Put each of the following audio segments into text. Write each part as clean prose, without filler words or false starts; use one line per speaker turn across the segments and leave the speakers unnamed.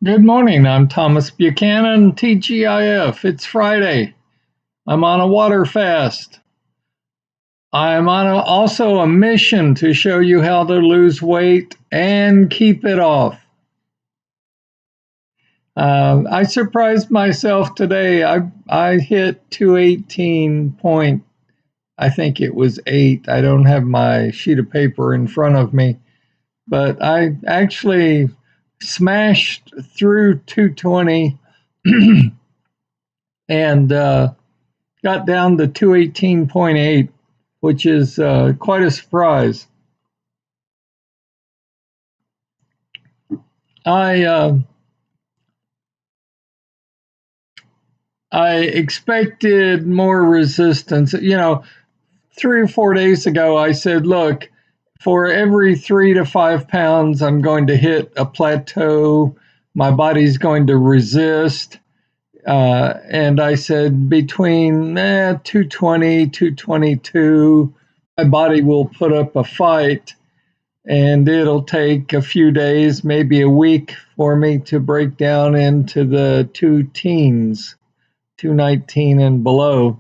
Good morning. I'm Thomas Buchanan, TGIF. It's Friday. I'm on a water fast. I'm on also a mission to show you how to lose weight and keep it off. I surprised myself today. I hit 218 point. I think it was 8. I don't have my sheet of paper in front of me, but I actually smashed through 220 and got down to 218.8, which is quite a surprise. I uh, I expected more resistance. 3 or 4 days ago, I said, look, for every 3 to 5 pounds, I'm going to hit a plateau. My body's going to resist. And I said between 220, 222, my body will put up a fight, and it'll take a few days, maybe a week, for me to break down into the two teens, 219 and below.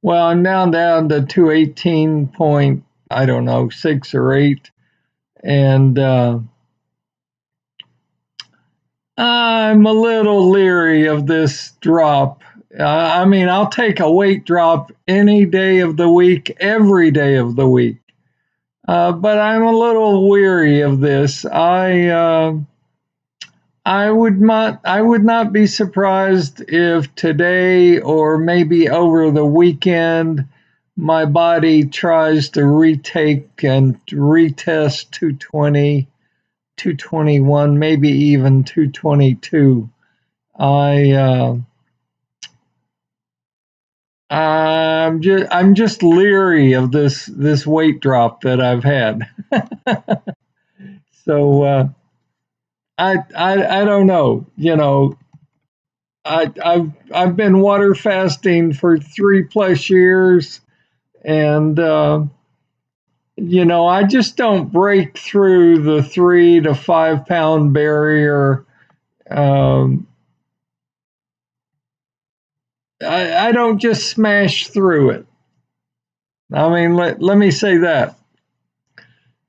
Well, I'm now down to 218 point, I don't know, 6 or 8, and I'm a little leery of this drop. I'll take a weight drop any day of the week, every day of the week. But I'm a little weary of this. I would not be surprised if today or maybe over the weekend my body tries to retake and retest 220, 221, maybe even 222. I I'm just leery of this weight drop that I've had. So I don't know. I've been water fasting for 3 plus years, and I just don't break through the 3 to 5 pound barrier. Um, I don't just smash through it. Let me say that.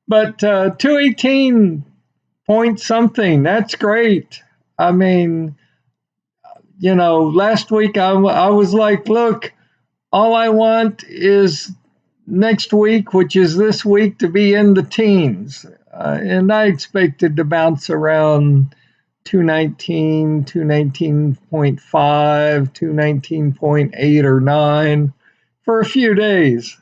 But 218 point something, that's great. I mean, last week I was like, look, all I want is next week, which is this week, to be in the teens. And I expected to bounce around 219, 219.5, 219.8 or 9 for a few days.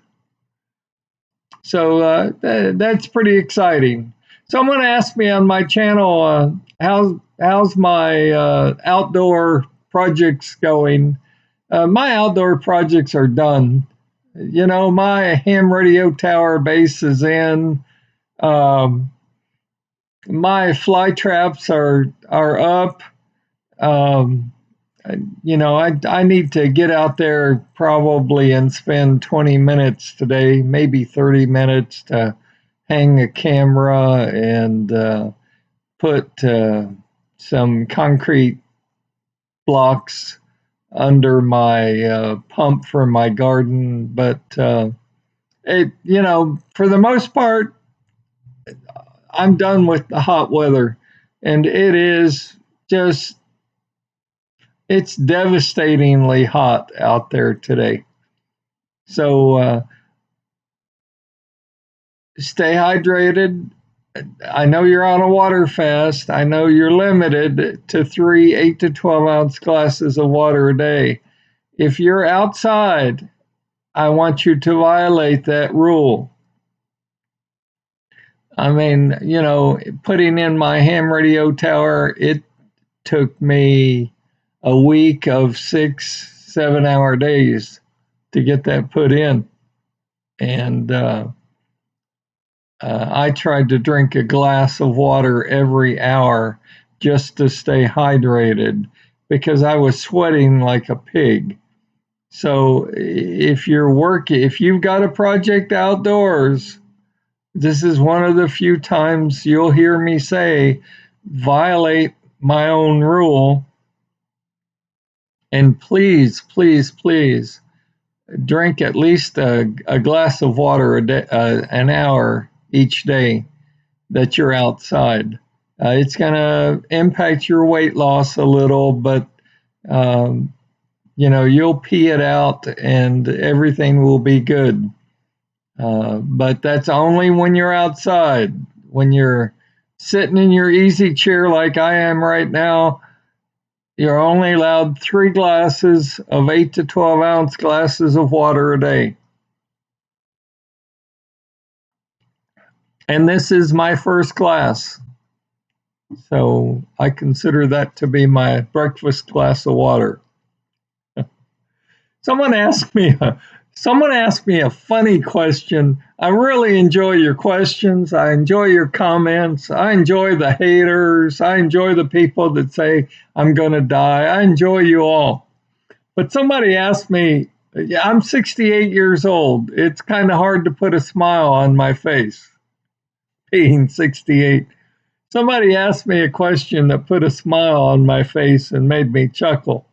So that's pretty exciting. Someone asked me on my channel, how's my outdoor projects going? My outdoor projects are done. My ham radio tower base is in. Um, my fly traps are up. Um, I need to get out there probably and spend 20 minutes today, maybe 30 minutes, to hang a camera and put some concrete blocks under my pump for my garden. But for the most part, I'm done with the hot weather, and it's devastatingly hot out there today. So stay hydrated. I know you're on a water fast. I know you're limited to 8 to 12 ounce glasses of water a day. If you're outside, I want you to violate that rule. Putting in my ham radio tower, it took me a week of 6, 7 hour days to get that put in. And I tried to drink a glass of water every hour just to stay hydrated because I was sweating like a pig. So if you've got a project outdoors, this is one of the few times you'll hear me say, violate my own rule, and please, please, please drink at least a glass of water a day, an hour each day that you're outside. It's going to impact your weight loss a little, but um, you'll pee it out and everything will be good. But that's only when you're outside. When you're sitting in your easy chair like I am right now, you're only allowed 3 glasses of 8 to 12 ounce glasses of water a day. And this is my first glass. So I consider that to be my breakfast glass of water. Someone asked me a funny question. I really enjoy your questions. I enjoy your comments. I enjoy the haters. I enjoy the people that say I'm going to die. I enjoy you all. But somebody asked me, yeah, I'm 68 years old. It's kind of hard to put a smile on my face being 68. Somebody asked me a question that put a smile on my face and made me chuckle.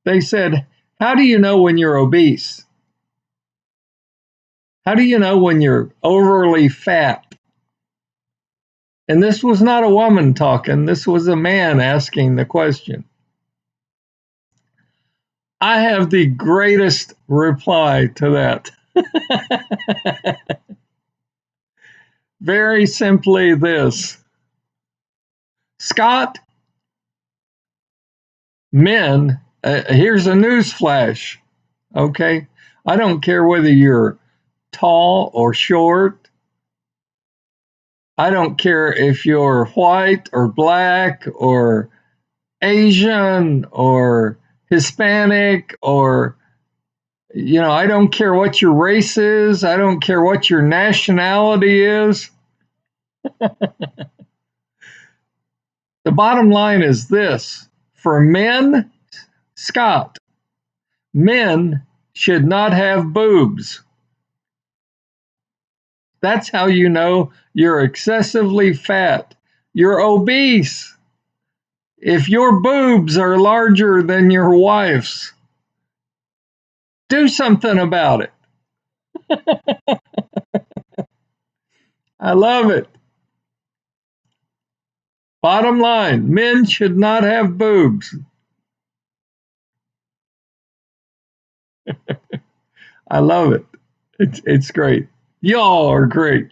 They said, how do you know when you're obese? How do you know when you're overly fat? And this was not a woman talking, this was a man asking the question. I have the greatest reply to that. Very simply this. Scott, men, here's a news flash, okay? I don't care whether you're tall or short. I don't care if you're white or black or Asian or Hispanic or, I don't care what your race is. I don't care what your nationality is. The bottom line is this. For men, Scott, men should not have boobs. That's how you know you're excessively fat. You're obese. If your boobs are larger than your wife's, do something about it. I love it. Bottom line, men should not have boobs. I love it. It's great. Y'all are great.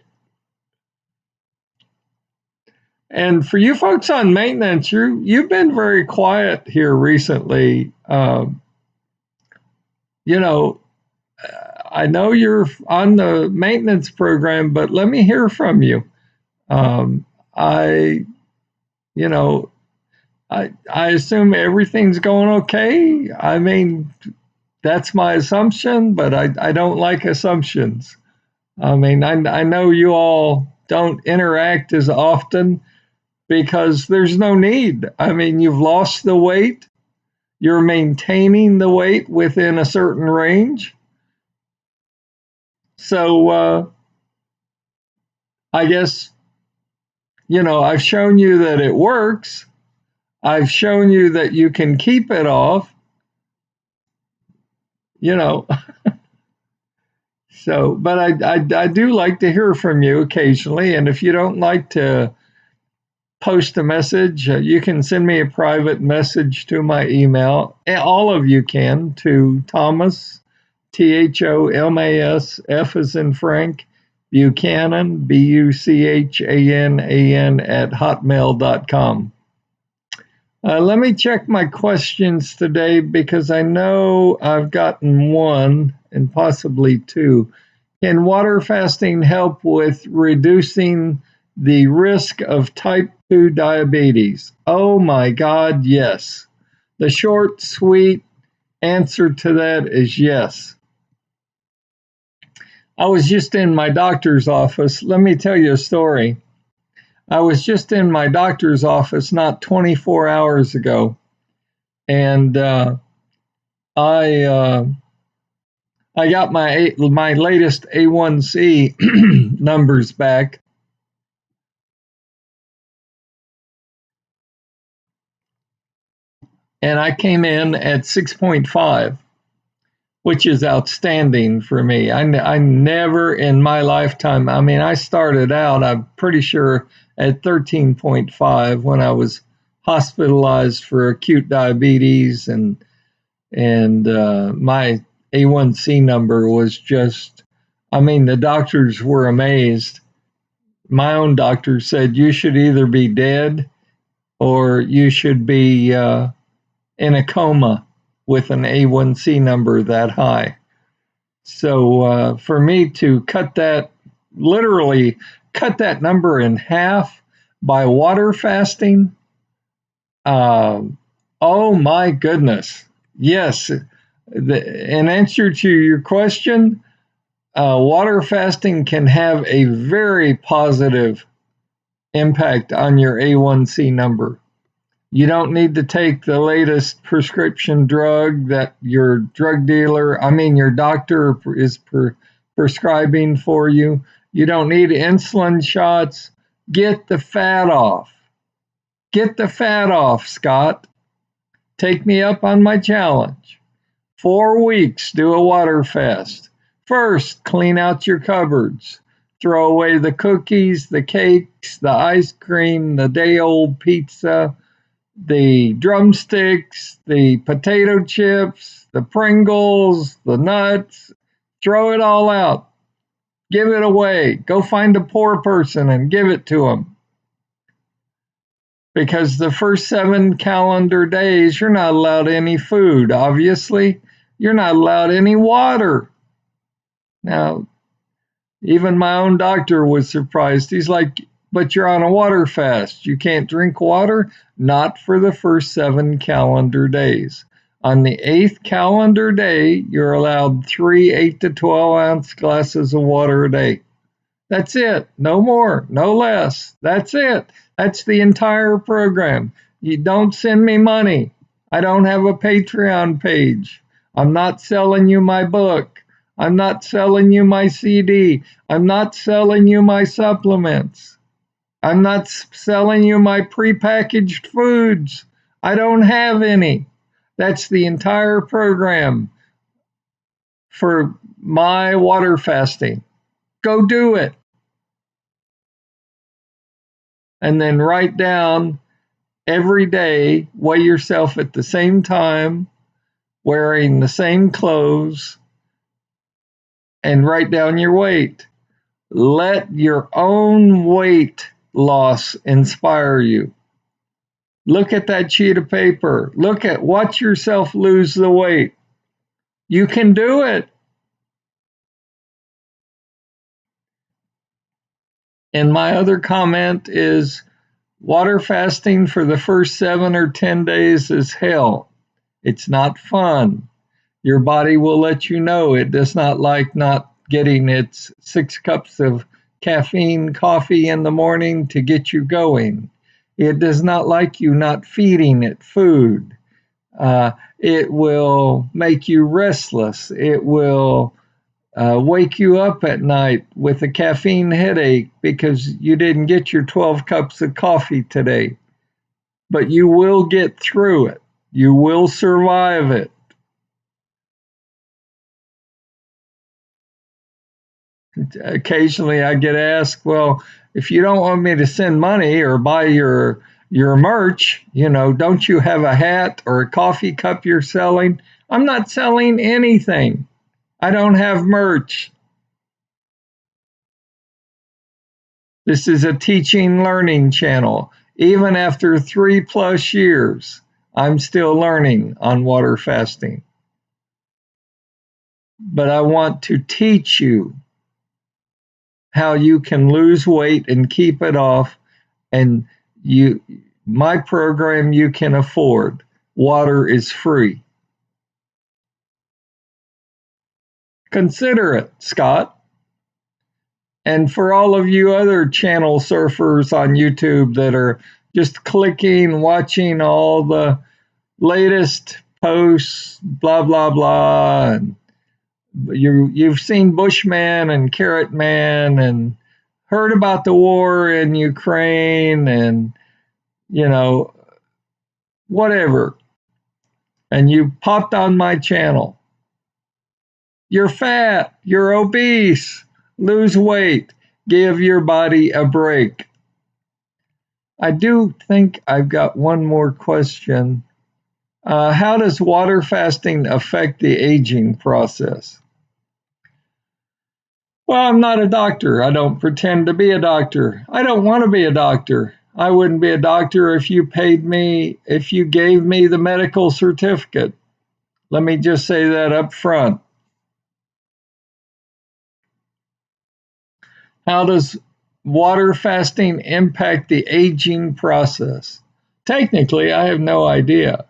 And for you folks on maintenance, you've been very quiet here recently. You know, I know you're on the maintenance program, but let me hear from you. Um, I, you know, I assume everything's going okay. I mean, that's my assumption, but I don't like assumptions. I mean, I know you all don't interact as often because there's no need. I mean, you've lost the weight, you're maintaining the weight within a certain range. So I guess, I've shown you that it works. I've shown you that you can keep it off, you know. So, but I do like to hear from you occasionally. And if you don't like to post a message, you can send me a private message to my email. All of you can to Thomas, Thomas, F as in Frank, Buchanan, Buchanan at hotmail.com. Let me check my questions today because I know I've gotten one and possibly two. Can water fasting help with reducing the risk of type 2 diabetes? Oh my God, yes. The short, sweet answer to that is yes. I was just in my doctor's office. Let me tell you a story. I was just in my doctor's office not 24 hours ago, and I got my latest A1C numbers back, and I came in at 6.5, which is outstanding for me. I never in my lifetime, I mean, I started out, I'm pretty sure, at 13.5 when I was hospitalized for acute diabetes, and my A1C number was just, I mean, the doctors were amazed. My own doctor said you should either be dead or you should be in a coma with an A1C number that high. So for me to literally cut that number in half by water fasting, uh, oh my goodness. Yes. In answer to your question, water fasting can have a very positive impact on your A1C number. You don't need to take the latest prescription drug that your drug dealer, I mean, your doctor is prescribing for you. You don't need insulin shots. Get the fat off. Get the fat off, Scott. Take me up on my challenge. 4 weeks, do a water fast. First, clean out your cupboards. Throw away the cookies, the cakes, the ice cream, the day old pizza, the drumsticks, the potato chips, the Pringles, the nuts. Throw it all out. Give it away. Go find a poor person and give it to them. Because the first 7 calendar days, you're not allowed any food, obviously. You're not allowed any water. Now, even my own doctor was surprised. He's like, but you're on a water fast. You can't drink water? Not for the first 7 calendar days. On the 8th calendar day, you're allowed 3 8 to 12 ounce glasses of water a day. That's it. No more, no less. That's it. That's the entire program. You don't send me money. I don't have a Patreon page. I'm not selling you my book. I'm not selling you my CD. I'm not selling you my supplements. I'm not selling you my prepackaged foods. I don't have any. That's the entire program for my water fasting. Go do it. And then write down every day, weigh yourself at the same time, wearing the same clothes, and write down your weight. Let your own weight loss inspire you. Look at that sheet of paper. Watch yourself lose the weight. You can do it. And my other comment is water fasting for the first 7 or 10 days is hell. It's not fun. Your body will let you know it does not like not getting its 6 cups of caffeine coffee in the morning to get you going. It does not like you not feeding it food. It will make you restless. It will wake you up at night with a caffeine headache because you didn't get your 12 cups of coffee today. But you will get through it. You will survive it. Occasionally I get asked, well, if you don't want me to send money or buy your merch, don't you have a hat or a coffee cup you're selling? I'm not selling anything. I don't have merch. This is a teaching learning channel. Even after 3+ years, I'm still learning on water fasting. But I want to teach you how you can lose weight and keep it off, and my program you can afford. Water is free. Consider it, Scott. And for all of you other channel surfers on YouTube that are just clicking, watching all the latest posts, blah blah blah, and you've seen Bushman and Carrot Man and heard about the war in Ukraine and whatever. and you popped on my channel. You're fat, you're obese, lose weight, give your body a break. I do think I've got one more question. How does water fasting affect the aging process? Well, I'm not a doctor. I don't pretend to be a doctor. I don't want to be a doctor. I wouldn't be a doctor if you paid me, if you gave me the medical certificate. Let me just say that up front. How does water fasting impact the aging process? Technically, I have no idea.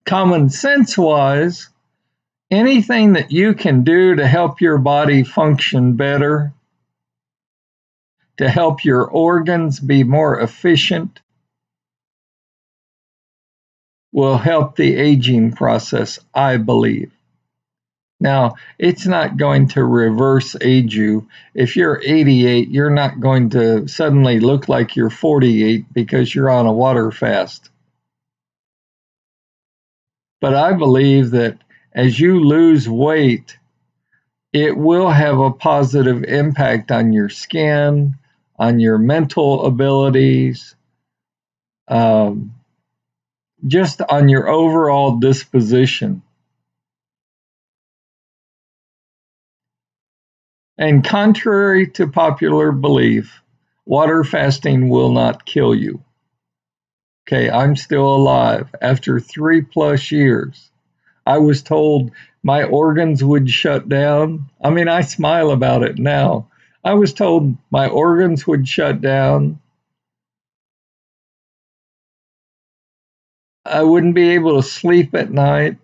Common sense wise, anything that you can do to help your body function better, to help your organs be more efficient, will help the aging process, I believe. Now, it's not going to reverse age you. If you're 88, you're not going to suddenly look like you're 48 because you're on a water fast. But I believe that as you lose weight, it will have a positive impact on your skin, on your mental abilities, just on your overall disposition. And contrary to popular belief, water fasting will not kill you. Okay, I'm still alive after 3+ years. I was told my organs would shut down. I mean, I smile about it now. I was told my organs would shut down. I wouldn't be able to sleep at night.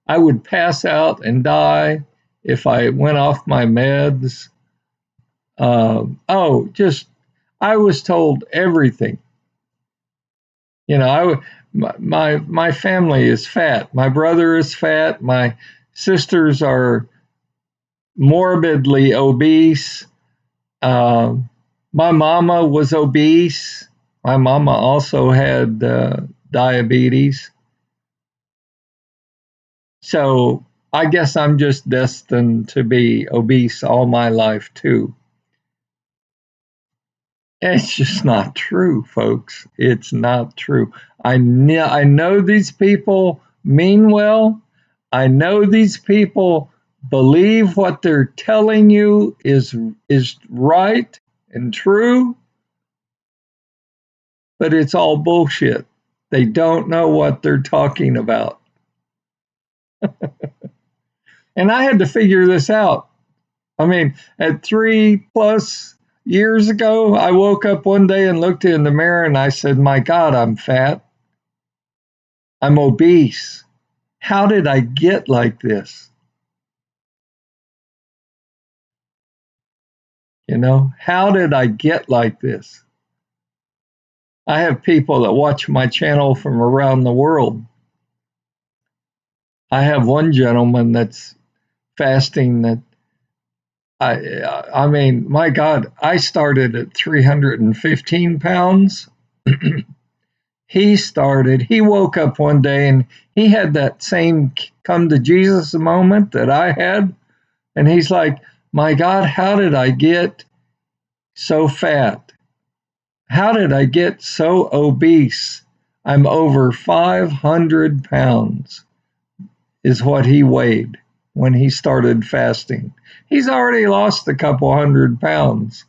I would pass out and die if I went off my meds. I was told everything. You know, my family is fat. My brother is fat. My sisters are morbidly obese. Uh, my mama was obese. My mama also had diabetes. So I guess I'm just destined to be obese all my life, too. It's just not true, folks. It's not true. I know these people mean well. I know these people believe what they're telling you is right and true, but it's all bullshit. They don't know what they're talking about. And I had to figure this out. I mean, at 3+ years ago, I woke up one day and looked in the mirror and I said, "My God, I'm fat. I'm obese. How did I get like this?" You know, how did I get like this? I have people that watch my channel from around the world. I have one gentleman that's fasting that I mean, my God, I started at 315 pounds. He woke up one day and he had that same come to Jesus moment that I had. And he's like, "My God, how did I get so fat? How did I get so obese? I'm over 500 pounds," is what he weighed when he started fasting. He's already lost a couple 100 pounds.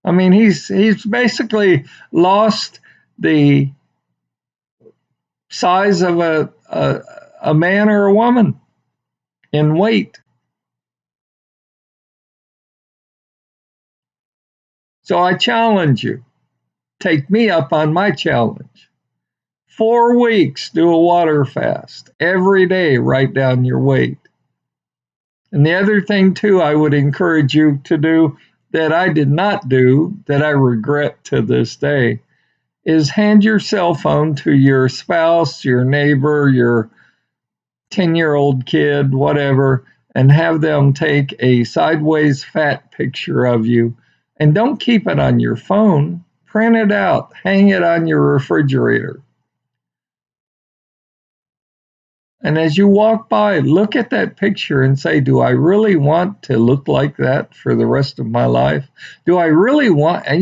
I mean, he's basically lost the size of a man or a woman in weight. So I challenge you, take me up on my challenge. 4 weeks, do a water fast. Every day, write down your weight. And the other thing, too, I would encourage you to do that I did not do, that I regret to this day, is hand your cell phone to your spouse, your neighbor, your 10-year-old kid, whatever, and have them take a sideways fat picture of you. And don't keep it on your phone. print it out, hang it on your refrigerator. And as you walk by, look at that picture and say, do I really want to look like that for the rest of my life? Do I really want, and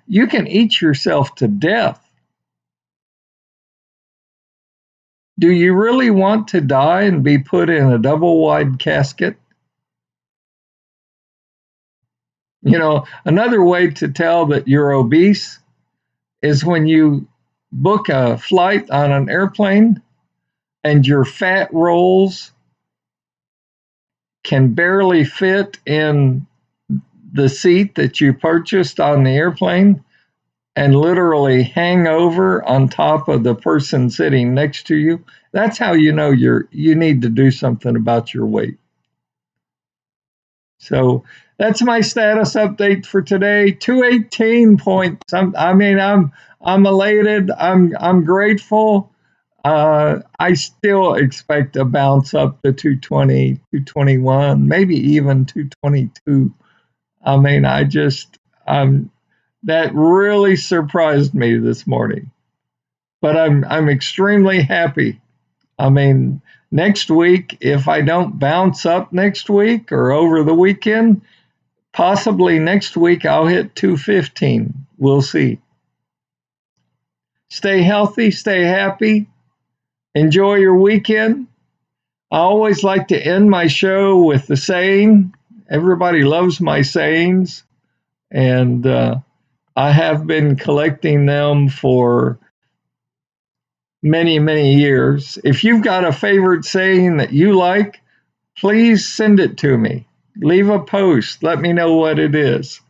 you can eat yourself to death. Do you really want to die and be put in a double wide casket? Another way to tell that you're obese is when you book a flight on an airplane and your fat rolls can barely fit in the seat that you purchased on the airplane and literally hang over on top of the person sitting next to you. That's how you know you need to do something about your weight. So that's my status update for today. 218 points. I'm elated. I'm grateful. I still expect a bounce up to 220, 221, maybe even 222. That really surprised me this morning. But I'm extremely happy. Next week, if I don't bounce up next week or over the weekend, possibly next week I'll hit 215. We'll see. Stay healthy, stay happy. Enjoy your weekend. I always like to end my show with the saying. Everybody loves my sayings, and I have been collecting them for many, many years. If you've got a favorite saying that you like, please send it to me. Leave a post. Let me know what it is.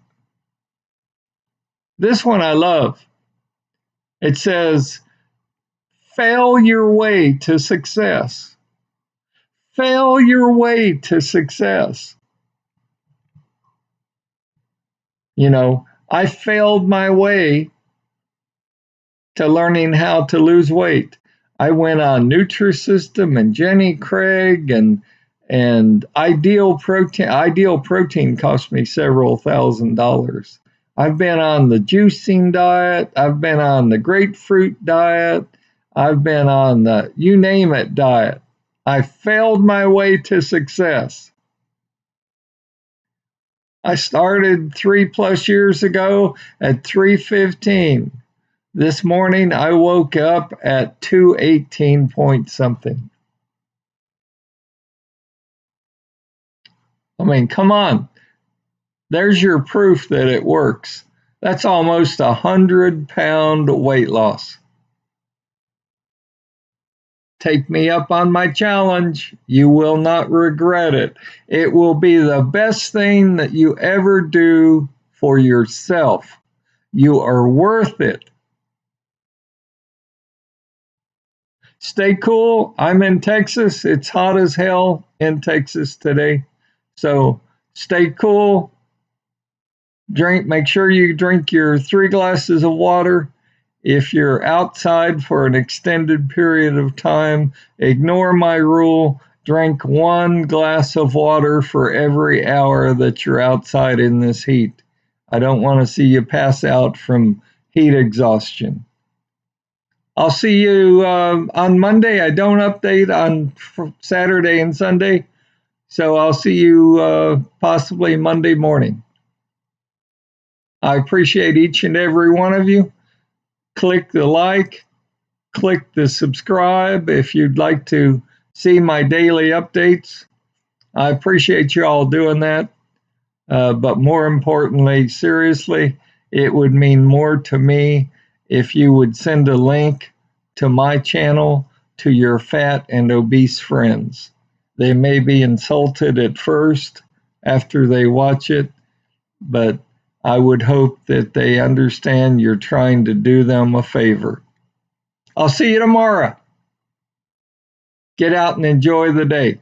This one I love. It says, fail your way to success. Fail your way to success. I failed my way to learning how to lose weight. I went on Nutrisystem and Jenny Craig and Ideal Protein. Ideal Protein cost me several $1,000s. I've been on the juicing diet. I've been on the grapefruit diet. I've been on the you name it diet. I failed my way to success. I started 3+ years ago at 315. This morning I woke up at 218 point something. Come on. There's your proof that it works. That's almost 100-pound weight loss. Take me up on my challenge. You will not regret it. It will be the best thing that you ever do for yourself. You are worth it. Stay cool. I'm in Texas. It's hot as hell in Texas today. So stay cool. Make sure you drink your 3 glasses of water. If you're outside for an extended period of time, ignore my rule. Drink 1 glass of water for every hour that you're outside in this heat. I don't want to see you pass out from heat exhaustion. I'll see you on Monday. I don't update on Saturday and Sunday, so I'll see you possibly Monday morning. I appreciate each and every one of you. Click the like, click the subscribe if you'd like to see my daily updates. I appreciate you all doing that. But more importantly, seriously, it would mean more to me if you would send a link to my channel to your fat and obese friends. They may be insulted at first after they watch it, but I would hope that they understand you're trying to do them a favor. I'll see you tomorrow. Get out and enjoy the day.